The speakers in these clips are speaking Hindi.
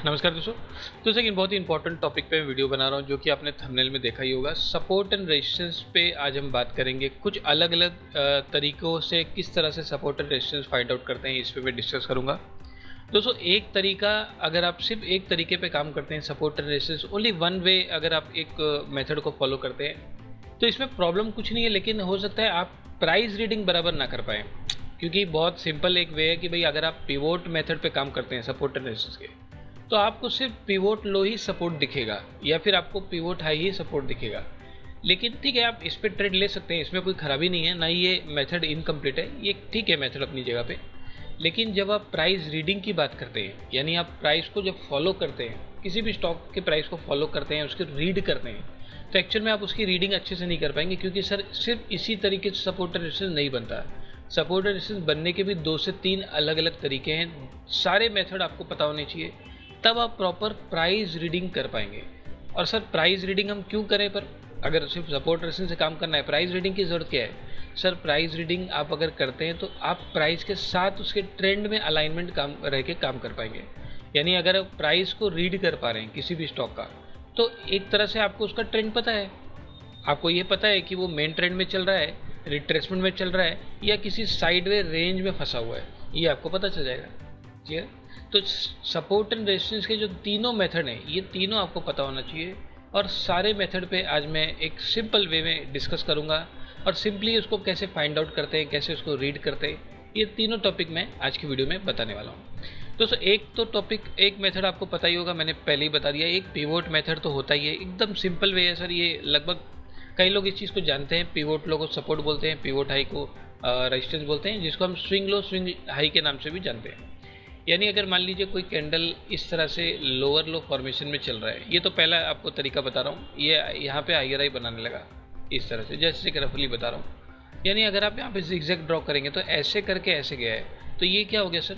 नमस्कार दोस्तों एक बहुत ही इंपॉर्टेंट टॉपिक पे मैं वीडियो बना रहा हूँ जो कि आपने थंबनेल में देखा ही होगा। सपोर्ट एंड रेजिस्टेंस पे आज हम बात करेंगे। कुछ अलग अलग तरीक़ों से किस तरह से support and resistance find out करते हैं, इस पे मैं डिस्कस करूँगा। दोस्तों एक तरीका, अगर आप सिर्फ एक तरीके पे काम करते हैं support and resistance, only one way, अगर आप एक मेथड को फॉलो करते हैं तो इसमें प्रॉब्लम कुछ नहीं है, लेकिन हो सकता है आप प्राइस रीडिंग बराबर ना कर पाएँ। क्योंकि बहुत सिंपल एक वे है कि भाई अगर आप पिवोट मेथड पे काम करते हैं सपोर्ट एंड रेजिस्टेंस के, तो आपको सिर्फ पिवोट लो ही सपोर्ट दिखेगा या फिर आपको पिवोट हाई ही सपोर्ट दिखेगा। लेकिन ठीक है, आप इस पर ट्रेड ले सकते हैं, इसमें कोई खराबी नहीं है, ना ये मेथड इनकम्प्लीट है, ये ठीक है मेथड अपनी जगह पे। लेकिन जब आप प्राइस रीडिंग की बात करते हैं, यानी आप प्राइस को जब फॉलो करते हैं, किसी भी स्टॉक के प्राइस को फॉलो करते हैं, उसके रीड करते हैं, तो एक्चुअल में आप उसकी रीडिंग अच्छे से नहीं कर पाएंगे। क्योंकि सर सिर्फ इसी तरीके से सपोर्ट एंड रेजिस्टेंस नहीं बनता। सपोर्ट एंड रेजिस्टेंस बनने के भी 2 से 3 अलग अलग तरीके हैं। सारे मेथड आपको पता होने चाहिए, तब आप प्रॉपर प्राइस रीडिंग कर पाएंगे। और सर प्राइस रीडिंग हम क्यों करें? पर अगर सिर्फ सपोर्ट रेजिस्टेंस से काम करना है, प्राइस रीडिंग की ज़रूरत क्या है? सर प्राइस रीडिंग आप अगर करते हैं तो आप प्राइस के साथ उसके ट्रेंड में अलाइनमेंट काम कर पाएंगे। यानी अगर आप प्राइस को रीड कर पा रहे हैं किसी भी स्टॉक का, तो एक तरह से आपको उसका ट्रेंड पता है। आपको ये पता है कि वो मेन ट्रेंड में चल रहा है, रिट्रेसमेंट में चल रहा है, या किसी साइडवे रेंज में फंसा हुआ है, ये आपको पता चल जाएगा। ठीक है, तो सपोर्ट एंड रेजिस्टेंस के जो तीनों मेथड हैं, ये तीनों आपको पता होना चाहिए। और सारे मेथड पे आज मैं एक सिंपल वे में डिस्कस करूंगा, और सिंपली उसको कैसे फाइंड आउट करते हैं, कैसे उसको रीड करते हैं, ये तीनों टॉपिक मैं आज की वीडियो में बताने वाला हूँ। दोस्तों एक तो टॉपिक, एक मेथड आपको पता ही होगा, मैंने पहले ही बता दिया, एक पिवोट मेथड तो होता ही है, एकदम सिंपल वे है सर। ये लगभग कई लोग इस चीज़ को जानते हैं। पिवोट लो को सपोर्ट बोलते हैं, पिवोट हाई को रेजिस्टेंस बोलते हैं, जिसको हम स्विंग लो स्विंग हाई के नाम से भी जानते हैं। यानी अगर मान लीजिए कोई कैंडल इस तरह से लोअर लो फॉर्मेशन में चल रहा है, ये तो पहला आपको तरीका बता रहा हूँ, ये यहाँ पे हायर हाई बनाने लगा इस तरह से, जैसे कि रफली बता रहा हूँ। यानी अगर आप यहाँ पे जिगजैग ड्रॉ करेंगे तो ऐसे करके ऐसे गया है, तो ये क्या हो गया सर?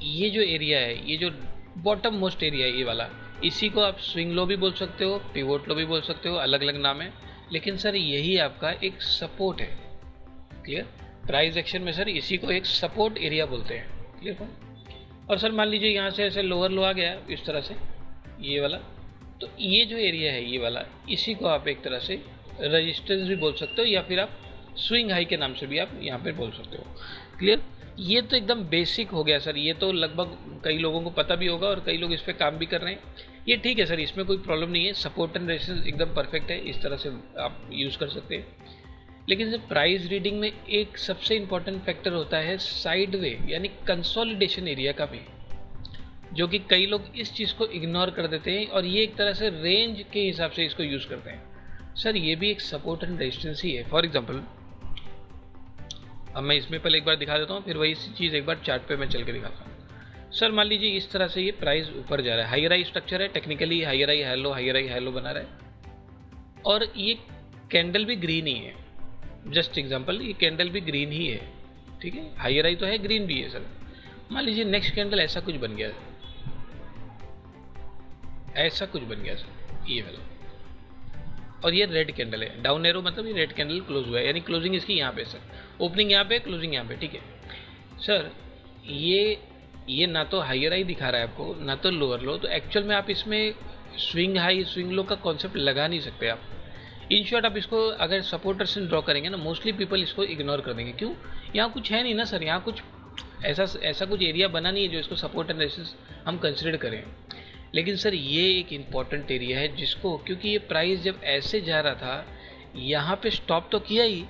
ये जो एरिया है, ये जो बॉटम मोस्ट एरिया है, ये वाला, इसी को आप स्विंग लो भी बोल सकते हो, पिवोट लो भी बोल सकते हो, अलग अलग नाम है। लेकिन सर यही आपका एक सपोर्ट है। क्लियर? प्राइस एक्शन में सर इसी को एक सपोर्ट एरिया बोलते हैं। क्लियर? और सर मान लीजिए यहाँ से ऐसे लोअर लो आ गया इस तरह से, ये वाला, तो ये जो एरिया है ये वाला, इसी को आप एक तरह से रेजिस्टेंस भी बोल सकते हो, या फिर आप स्विंग हाई के नाम से भी आप यहाँ पे बोल सकते हो। क्लियर? ये तो एकदम बेसिक हो गया सर, ये तो लगभग कई लोगों को पता भी होगा और कई लोग इस पर काम भी कर रहे हैं। ये ठीक है सर, इसमें कोई प्रॉब्लम नहीं है, सपोर्ट एंड रेजिस्टेंस एकदम परफेक्ट है, इस तरह से आप यूज़ कर सकते हैं। लेकिन सर प्राइस रीडिंग में एक सबसे इम्पॉर्टेंट फैक्टर होता है साइडवे, यानी कंसोलिडेशन एरिया का भी, जो कि कई लोग इस चीज़ को इग्नोर कर देते हैं और ये एक तरह से रेंज के हिसाब से इसको यूज़ करते हैं। सर ये भी एक सपोर्ट एंड रेजिस्टेंस ही है। फॉर एग्जांपल, अब मैं इसमें पहले एक बार दिखा देता हूँ, फिर वही चीज़ एक बार चार्ट पे मैं चल के दिखाता हूँ। सर मान लीजिए इस तरह से ये प्राइस ऊपर जा रहा है, हायर हाई स्ट्रक्चर है, technically higher high hello, higher high hello बना रहा है, और ये कैंडल भी ग्रीन ही है। जस्ट एग्जांपल, ये कैंडल भी ग्रीन ही है। ठीक है, हायर हाई तो है, ग्रीन भी है सर। मान लीजिए नेक्स्ट कैंडल ऐसा कुछ बन गया, ऐसा कुछ बन गया सर, ये वाला, और ये रेड कैंडल है, डाउन एरो, मतलब ये रेड कैंडल क्लोज हुआ है, यानी क्लोजिंग इसकी यहाँ पे सर, ओपनिंग यहाँ पे, क्लोजिंग यहाँ पे। ठीक है सर, ये ना तो हायर हाई दिखा रहा है आपको, ना तो लोअर लो, तो एक्चुअल में आप इसमें स्विंग हाई स्विंग लो का कॉन्सेप्ट लगा नहीं सकते आप। इन शॉर्ट आप इसको अगर सपोर्ट रेजिस्टेंस ड्रॉ करेंगे ना, मोस्टली पीपल इसको इग्नोर कर देंगे। क्यों? यहाँ कुछ है नहीं ना सर, यहाँ कुछ ऐसा कुछ एरिया बना नहीं है जो इसको सपोर्ट एंड रेजिस्टेंस हम कंसिडर करें। लेकिन सर ये एक इम्पॉर्टेंट एरिया है जिसको, क्योंकि ये प्राइस जब ऐसे जा रहा था, यहाँ पे स्टॉप तो किया ही,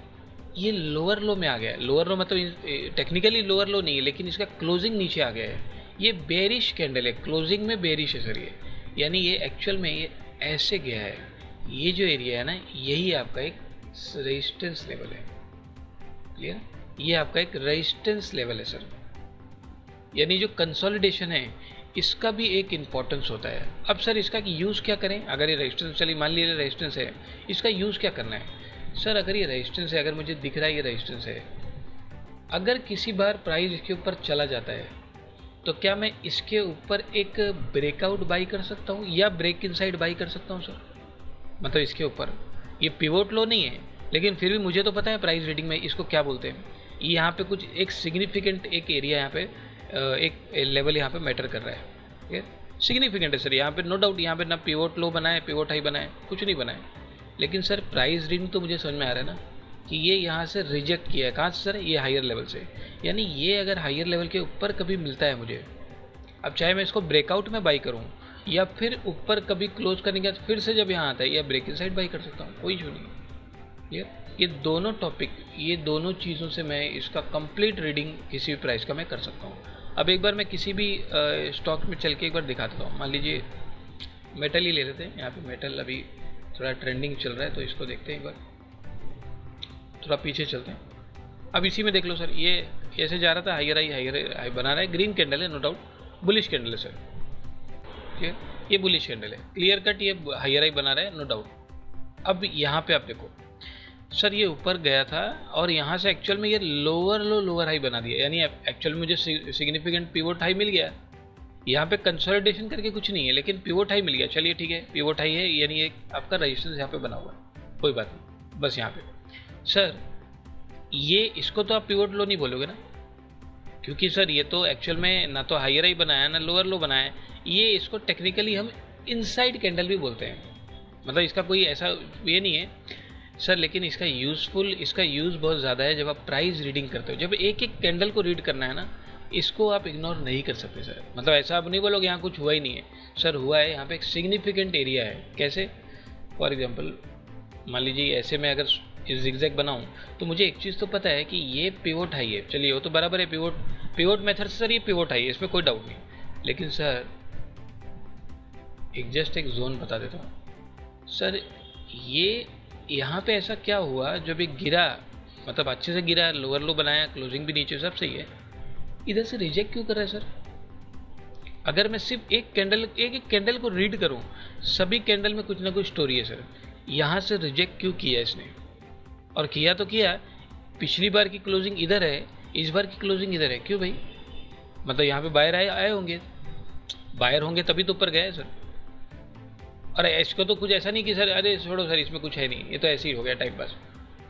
ये लोअर लो में आ गया है। लोअर लो मतलब टेक्निकली लोअर लो नहीं है, लेकिन इसका क्लोजिंग नीचे आ गया है। ये बेरिश कैंडल है, क्लोजिंग में बेरिश है सर ये, यानी ये एक्चुअल में ये ऐसे गया है। ये जो एरिया है ना, यही आपका एक रेजिस्टेंस लेवल है। क्लियर? ये आपका एक रेजिस्टेंस लेवल है सर। यानी जो कंसोलिडेशन है, इसका भी एक इम्पोर्टेंस होता है। अब सर इसका यूज़ क्या करें? अगर ये रेजिस्टेंस, चलिए मान लीजिए रेजिस्टेंस है, इसका यूज़ क्या करना है? सर अगर ये रेजिस्टेंस है, अगर मुझे दिख रहा है ये रेजिस्टेंस है, अगर किसी बार प्राइस इसके ऊपर चला जाता है, तो क्या मैं इसके ऊपर एक ब्रेकआउट बाई कर सकता हूँ या ब्रेक इनसाइड बाई कर सकता हूँ सर? मतलब इसके ऊपर ये पिवोट लो नहीं है, लेकिन फिर भी मुझे तो पता है प्राइस रीडिंग में इसको क्या बोलते हैं। यहाँ पे कुछ एक सिग्निफिकेंट एक एरिया, यहाँ पे एक लेवल यहाँ पे मैटर कर रहा है। ठीक है, सिग्निफिकेंट है सर, यहाँ पे नो डाउट, यहाँ पे ना पिवोट लो बनाए पिवोट हाई बनाए, कुछ नहीं बनाए। लेकिन सर प्राइस रीडिंग तो मुझे समझ में आ रहा है ना कि ये यहाँ से रिजेक्ट किया है। कहाँ से सर? ये हायर लेवल से। यानी ये अगर हायर लेवल के ऊपर कभी मिलता है मुझे, अब चाहे मैं इसको ब्रेकआउट में बाई करूँ या फिर ऊपर कभी क्लोज करने के बाद फिर से जब यहाँ आता है, या ब्रेक इन साइड बाई कर सकता हूँ, कोई इशू नहीं है। क्लियर? ये दोनों टॉपिक, ये दोनों चीज़ों से मैं इसका कंप्लीट रीडिंग किसी भी प्राइस का मैं कर सकता हूँ। अब एक बार मैं किसी भी स्टॉक में चल के एक बार दिखा देता हूँ। मान लीजिए मेटल ही ले लेते हैं, यहाँ पे मेटल अभी थोड़ा ट्रेंडिंग चल रहा है, तो इसको देखते हैं एक बार, थोड़ा पीछे चलते हैं। अब इसी में देख लो सर, ये ऐसे जा रहा था, हायर हाई बना रहा है, ग्रीन कैंडल है नो डाउट, बुलिश कैंडल है सर। ठीक है, ये बुलिश कैंडल है, क्लियर कट ये हायर हाई बना रहा है नो डाउट। अब यहाँ पे आप देखो सर, ये ऊपर गया था और यहाँ से एक्चुअल में ये लोअर हाई बना दिया, यानी एक्चुअल में मुझे सिग्निफिकेंट पिवोट हाई मिल गया। यहाँ पे कंसोलिडेशन करके कुछ नहीं है, लेकिन पिवोट हाई मिल गया। चलिए ठीक है, पिवोट हाई है, यानी एक आपका रेजिस्टेंस यहाँ पे बना हुआ है, कोई बात नहीं। बस यहाँ पे सर ये इसको तो आप पिवोट लो नहीं बोलोगे ना, क्योंकि सर ये तो एक्चुअल में ना तो हायर हाई बनाया ना लोअर लो बनाया। ये इसको टेक्निकली हम इनसाइड कैंडल भी बोलते हैं, मतलब इसका कोई ऐसा ये नहीं है सर। लेकिन इसका यूज़ बहुत ज़्यादा है जब आप प्राइस रीडिंग करते हो। जब एक एक कैंडल को रीड करना है ना, इसको आप इग्नोर नहीं कर सकते सर। मतलब ऐसा आप नहीं बोलोगे यहाँ कुछ हुआ ही नहीं है, सर हुआ है। यहाँ पे एक सिग्निफिकेंट एरिया है। कैसे? फॉर एग्जांपल मान लीजिए ऐसे मैं अगर जिगजैग बनाऊं तो मुझे एक चीज़ तो पता है कि ये पिवोट हाई है, चलिए वो तो बराबर है, पिवोट मेथड से सर ये पिवोट हाई है, इसमें कोई डाउट नहीं। लेकिन सर एक जोन बता देता हूँ सर, ये यहाँ पे ऐसा क्या हुआ जब एक गिरा, मतलब अच्छे से गिरा, लोअर लो बनाया, क्लोजिंग भी नीचे, सब सही है, इधर से रिजेक्ट क्यों कर रहा है सर? अगर मैं सिर्फ एक कैंडल को रीड करूं, सभी कैंडल में कुछ ना कुछ स्टोरी है सर। यहाँ से रिजेक्ट क्यों किया इसने? और किया तो किया, पिछली बार की क्लोजिंग इधर है, इस बार की क्लोजिंग इधर है, क्यों भाई? मतलब यहाँ पे बायर आए होंगे, बायर होंगे तभी तो ऊपर गया है सर। अरे इसको तो कुछ ऐसा नहीं कि सर अरे छोड़ो सर इसमें कुछ है नहीं, ये तो ऐसे ही हो गया time pass.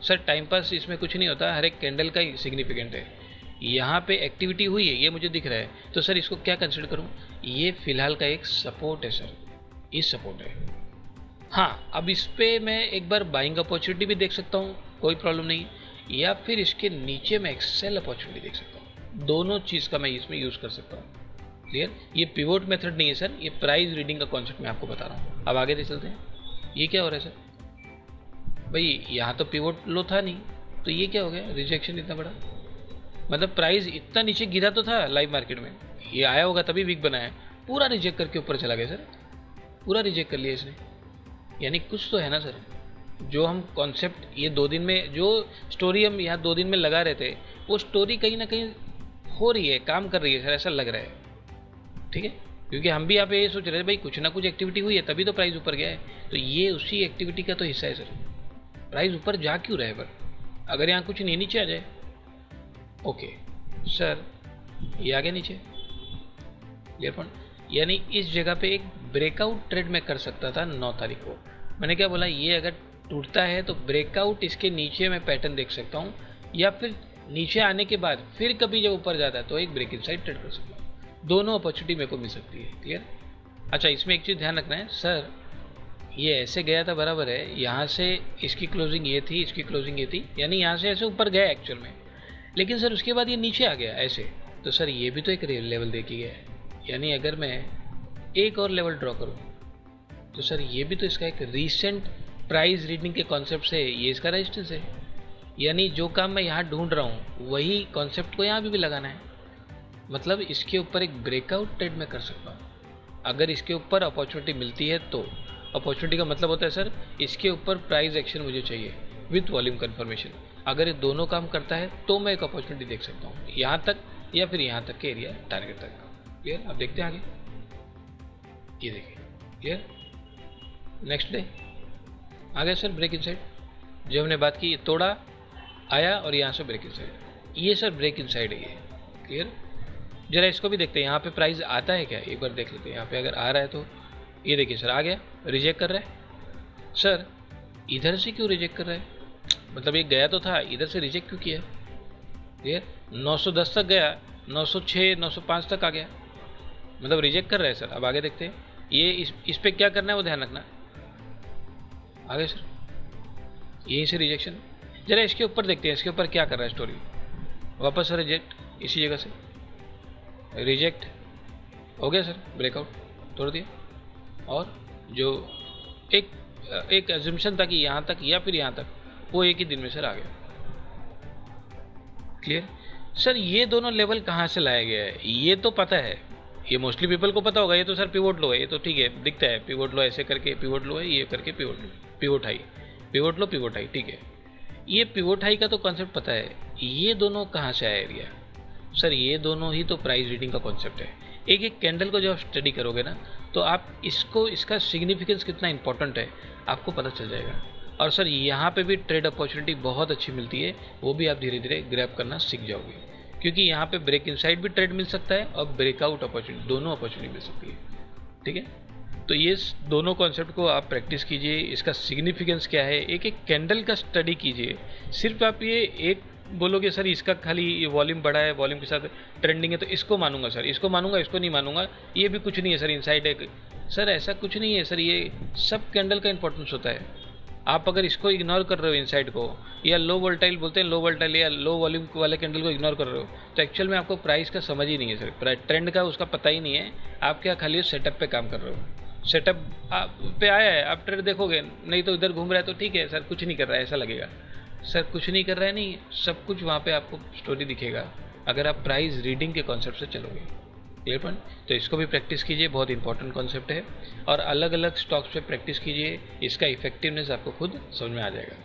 Sir time pass इसमें कुछ नहीं होता, हर एक कैंडल का सिग्निफिकेंट है। यहाँ पे एक्टिविटी हुई है, ये मुझे दिख रहा है, तो सर इसको क्या कंसिडर करूँ? ये फिलहाल का एक सपोर्ट है सर, ये सपोर्ट है। हाँ, अब इस पर मैं एक बार बाइंग अपॉर्चुनिटी भी देख सकता हूँ, कोई प्रॉब्लम नहीं, या फिर इसके नीचे मैं एक्सेल अपॉर्चुनिटी देख सकता हूँ। दोनों चीज़ का मैं इसमें यूज़ कर सकता हूँ। क्लियर? ये पिवोट मेथड नहीं है सर, ये प्राइस रीडिंग का कॉन्सेप्ट मैं आपको बता रहा हूँ। अब आगे देख चलते हैं, ये क्या हो रहा है सर? भाई यहाँ तो पिवोट लो था नहीं, तो ये क्या हो गया? रिजेक्शन इतना बड़ा, मतलब प्राइस इतना नीचे गिरा तो था लाइव मार्केट में, ये आया होगा तभी वीक बनाया, पूरा रिजेक्ट करके ऊपर चला गया सर, पूरा रिजेक्ट कर लिया इसने। यानी कुछ तो है ना सर, जो हम कॉन्सेप्ट ये 2 दिन में, जो स्टोरी हम यहाँ 2 दिन में लगा रहे थे, वो स्टोरी कहीं ना कहीं हो रही है, काम कर रही है सर, ऐसा लग रहा है। ठीक है, क्योंकि हम भी यहाँ पे ये सोच रहे थे भाई कुछ ना कुछ एक्टिविटी हुई है तभी तो प्राइस ऊपर गया है, तो ये उसी एक्टिविटी का तो हिस्सा है सर। प्राइस ऊपर जा क्यों रहा है पर? अगर यहाँ कुछ नहीं नीचे आ जाए, ओके सर ये आ गया नीचे, क्लियर पॉइंट। यानी इस जगह पे एक ब्रेकआउट ट्रेड में कर सकता था 9 तारीख को। मैंने क्या बोला, ये अगर टूटता है तो ब्रेकआउट इसके नीचे मैं पैटर्न देख सकता हूँ, या फिर नीचे आने के बाद फिर कभी जब ऊपर जाता है तो एक ब्रेक इन साइड ट्रेड कर सकता हूँ। दोनों अपॉर्चुनिटी मेरे को मिल सकती है। क्लियर? अच्छा, इसमें एक चीज़ ध्यान रखना है सर, ये ऐसे गया था बराबर है, यहाँ से इसकी क्लोजिंग ये थी, इसकी क्लोजिंग ये थी, यानी यहाँ से ऐसे ऊपर गया एक्चुअल में, लेकिन सर उसके बाद ये नीचे आ गया ऐसे, तो सर ये भी तो एक लेवल देखी गया है। यानी अगर मैं एक और लेवल ड्रॉ करूँ तो सर ये भी तो इसका एक रीसेंट प्राइस रीडिंग के कॉन्सेप्ट से ये इसका रेजिस्टेंस है। यानी जो काम मैं यहाँ ढूंढ रहा हूँ वही कॉन्सेप्ट को यहाँ भी लगाना है। मतलब इसके ऊपर एक ब्रेकआउट ट्रेड में कर सकता हूँ। अगर इसके ऊपर अपॉर्चुनिटी मिलती है तो, अपॉर्चुनिटी का मतलब होता है सर इसके ऊपर प्राइस एक्शन मुझे चाहिए विथ वॉल्यूम कन्फर्मेशन। अगर ये दोनों काम करता है तो मैं एक अपॉर्चुनिटी देख सकता हूँ, यहाँ तक या फिर यहाँ तक के एरिया टारगेट तक। क्लियर? अब देखते हैं आगे, ये देखिए, क्लियर। नेक्स्ट डे आ गया सर ब्रेक इन साइड, जो हमने बात की, ये तोड़ा आया और यहाँ से ब्रेक इन साइड, ये सर ब्रेक इन साइड है ये। क्लियर? जरा इसको भी देखते हैं, यहाँ पे प्राइस आता है क्या, एक बार देख लेते हैं। यहाँ पे अगर आ रहा है तो ये देखिए सर आ गया, रिजेक्ट कर रहा है। सर इधर से क्यों रिजेक्ट कर रहा है? मतलब ये गया तो था, इधर से रिजेक्ट क्यों किया? क्लियर? 910 तक गया, 906 905 तक आ गया, मतलब रिजेक्ट कर रहा है सर। अब आगे देखते हैं, ये इस पे क्या करना है वो ध्यान रखना। आगे सर यहीं से रिजेक्शन। जरा इसके ऊपर देखते हैं, इसके ऊपर क्या कर रहा है स्टोरी। वापस सर रिजेक्ट, इसी जगह से रिजेक्ट हो गया सर, ब्रेकआउट तोड़ दिया। और जो एक एज्यूम्पशन था कि यहाँ तक या फिर यहाँ तक, वो एक ही दिन में सर आ गया। Clear sir. ये दोनों लेवल कहाँ से लाया गया है ये तो पता है, ये मोस्टली पीपल को पता होगा। ये तो सर पिवोट लो है, ये तो ठीक है दिखता है। पिवोट लो ऐसे करके पिवोट लो है, ये करके पिवोट लो, पिवोट हाई, पिवोट लो, पिवोट हाई, ठीक है। ये पिवोट हाई का तो कॉन्सेप्ट पता है। ये दोनों कहाँ से आया एरिया सर? ये दोनों ही तो प्राइस रीडिंग का कॉन्सेप्ट है। एक एक कैंडल को जब आप स्टडी करोगे ना, तो आप इसका सिग्निफिकेंस कितना इंपॉर्टेंट है आपको पता चल जाएगा। और सर यहाँ पे भी ट्रेड अपॉर्चुनिटी बहुत अच्छी मिलती है, वो भी आप धीरे धीरे ग्रैब करना सीख जाओगे, क्योंकि यहाँ पे ब्रेक इनसाइड भी ट्रेड मिल सकता है और ब्रेकआउट अपॉर्चुनिटी, दोनों अपॉर्चुनिटी मिल सकती है। ठीक है, तो ये दोनों कॉन्सेप्ट को आप प्रैक्टिस कीजिए। इसका सिग्निफिकेंस क्या है, एक एक कैंडल का स्टडी कीजिए। सिर्फ आप ये एक बोलोगे सर इसका खाली वॉल्यूम बढ़ा है, वॉल्यूम के साथ ट्रेंडिंग है तो इसको मानूंगा सर, इसको मानूंगा, इसको नहीं मानूंगा, ये भी कुछ नहीं है सर, इनसाइड है सर, ऐसा कुछ नहीं है सर। ये सब कैंडल का इंपॉर्टेंस होता है। आप अगर इसको इग्नोर कर रहे हो इनसाइड को, या लो वोल्टाइल बोलते हैं, लो वोल्टाइल या लो वॉल्यूम वाले कैंडल को इग्नोर कर रहे हो, तो एक्चुअल में आपको प्राइस का समझ ही नहीं है सर, ट्रेंड का उसका पता ही नहीं है। आप क्या खाली सेटअप पे काम कर रहे हो। सेटअप आप पे आया है, आप ट्रेड देखोगे, नहीं तो इधर घूम रहा है तो ठीक है सर कुछ नहीं कर रहा है ऐसा लगेगा। सर कुछ नहीं कर रहा है नहीं, सब कुछ वहाँ पे आपको स्टोरी दिखेगा अगर आप प्राइस रीडिंग के कॉन्सेप्ट से चलोगे। Clear point. तो इसको भी प्रैक्टिस कीजिए, बहुत इंपॉर्टेंट कॉन्सेप्ट है। और अलग अलग स्टॉक्स पे प्रैक्टिस कीजिए, इसका इफेक्टिवनेस आपको खुद समझ में आ जाएगा।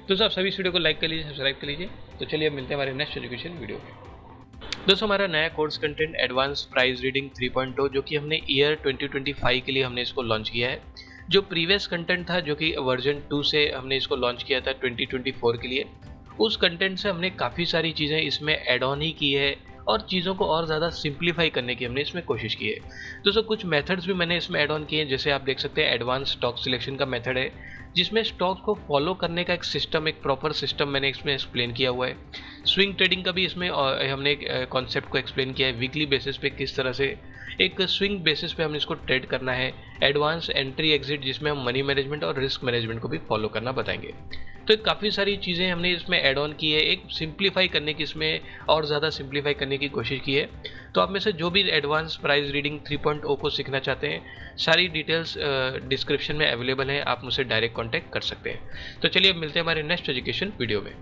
तो सर सभी इस वीडियो को लाइक कर लीजिए, सब्सक्राइब कर लीजिए। तो चलिए अब मिलते हैं हमारे नेक्स्ट एजुकेशन वीडियो में। दोस्तों हमारा नया course content advance price reading 3.0 जो कि हमने ईयर 2025 के लिए हमने इसको लॉन्च किया है। जो प्रीवियस कंटेंट था जो कि वर्जन 2 से हमने इसको लॉन्च किया था 2024 के लिए, उस कंटेंट से हमने काफ़ी सारी चीज़ें इसमें ऐड ऑन ही की है और चीज़ों को और ज़्यादा सिंप्लीफाई करने की हमने इसमें कोशिश की है। दोस्तों कुछ मेथड्स भी मैंने इसमें ऐड ऑन किए हैं, जैसे आप देख सकते हैं एडवांस स्टॉक सिलेक्शन का मेथड है, जिसमें स्टॉक को फॉलो करने का एक सिस्टम, एक प्रॉपर सिस्टम मैंने इसमें एक्सप्लेन किया हुआ है। स्विंग ट्रेडिंग का भी इसमें हमने एक कॉन्सेप्ट को एक्सप्लेन किया है, वीकली बेसिस पे किस तरह से एक स्विंग बेसिस पे हमने इसको ट्रेड करना है। एडवांस एंट्री एग्जिट जिसमें हम मनी मैनेजमेंट और रिस्क मैनेजमेंट को भी फॉलो करना बताएंगे। तो काफ़ी सारी चीज़ें हमने इसमें ऐड ऑन की है, एक सिंप्लीफाई करने की, इसमें और ज़्यादा सिंप्लीफाई करने की कोशिश की है। तो आप में से जो भी एडवांस प्राइस रीडिंग 3.0 को सीखना चाहते हैं, सारी डिटेल्स डिस्क्रिप्शन में अवेलेबल है, आप मुझसे डायरेक्ट कॉन्टैक्ट कर सकते हैं। तो चलिए अब मिलते हैं हमारे नेक्स्ट एजुकेशन वीडियो में।